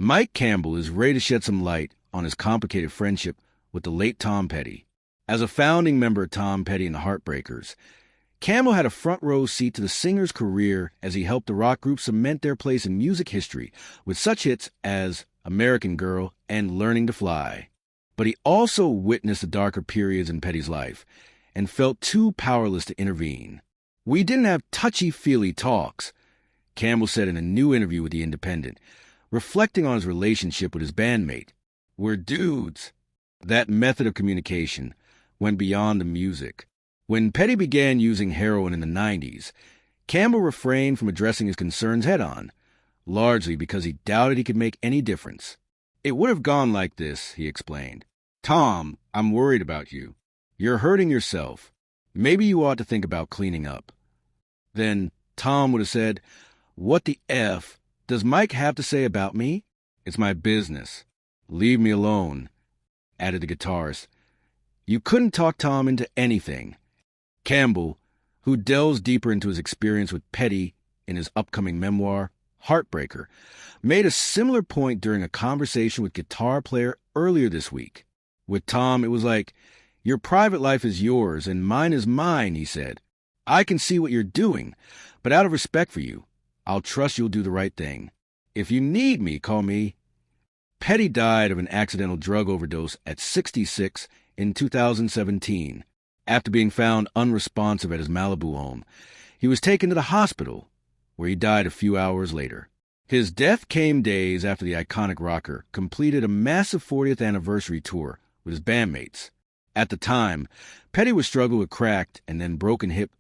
Mike Campbell is ready to shed some light on his complicated friendship with the late Tom Petty. As a founding member of Tom Petty and the Heartbreakers, Campbell had a front-row seat to the singer's career as he helped the rock group cement their place in music history with such hits as American Girl and Learning to Fly. But he also witnessed the darker periods in Petty's life and felt too powerless to intervene. "We didn't have touchy-feely talks," Campbell said in a new interview with The Independent, reflecting on his relationship with his bandmate. "We're dudes." That method of communication went beyond the music. When Petty began using heroin in the 90s, Campbell refrained from addressing his concerns head-on, largely because he doubted he could make any difference. "It would have gone like this," he explained. "Tom, I'm worried about you. You're hurting yourself. Maybe you ought to think about cleaning up." Then Tom would have said, "What the F does Mike have to say about me? It's my business. Leave me alone," added the guitarist. You couldn't talk Tom into anything. Campbell, who delves deeper into his experience with Petty in his upcoming memoir, Heartbreaker, made a similar point during a conversation with Guitar Player earlier this week. With Tom, it was like, "Your private life is yours and mine is mine," he said. "I can see what you're doing, but out of respect for you, I'll trust you'll do the right thing. If you need me, call me." Petty died of an accidental drug overdose at 66 in 2017. After being found unresponsive at his Malibu home, he was taken to the hospital, where he died a few hours later. His death came days after the iconic rocker completed a massive 40th anniversary tour with his bandmates. At the time, Petty was struggling with cracked and then broken hip,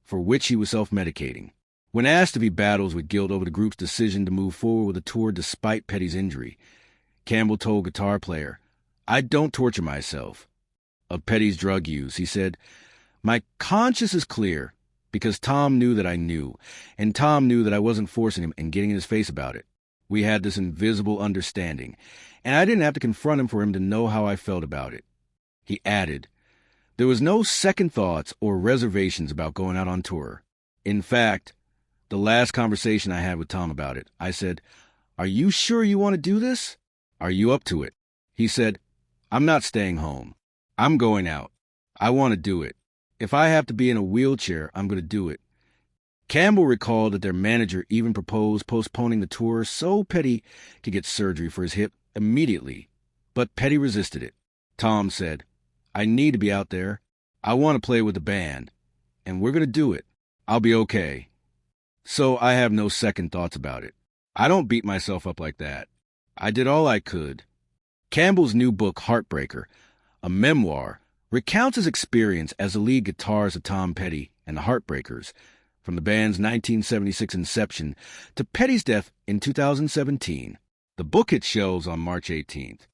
for which he was self-medicating. When asked if he battles with guilt over the group's decision to move forward with the tour despite Petty's injury, Campbell told Guitar Player, "I don't torture myself." Of Petty's drug use, he said, "My conscience is clear because Tom knew that I knew, and Tom knew that I wasn't forcing him and getting in his face about it. We had this invisible understanding, and I didn't have to confront him for him to know how I felt about it." He added, "There was no second thoughts or reservations about going out on tour. In fact, the last conversation I had with Tom about it, I said, 'Are you sure you want to do this? Are you up to it?' He said, 'I'm not staying home. I'm going out. I want to do it. If I have to be in a wheelchair, I'm going to do it." Campbell recalled that their manager even proposed postponing the tour so Petty could get surgery for his hip immediately, but Petty resisted it. Tom said, "I need to be out there. I want to play with the band, and we're going to do it. I'll be okay. So I have no second thoughts about it. I don't beat myself up like that. I did all I could." Campbell's new book, Heartbreaker, a memoir, recounts his experience as the lead guitarist of Tom Petty and the Heartbreakers, from the band's 1976 inception to Petty's death in 2017. The book hit shelves on March 18th.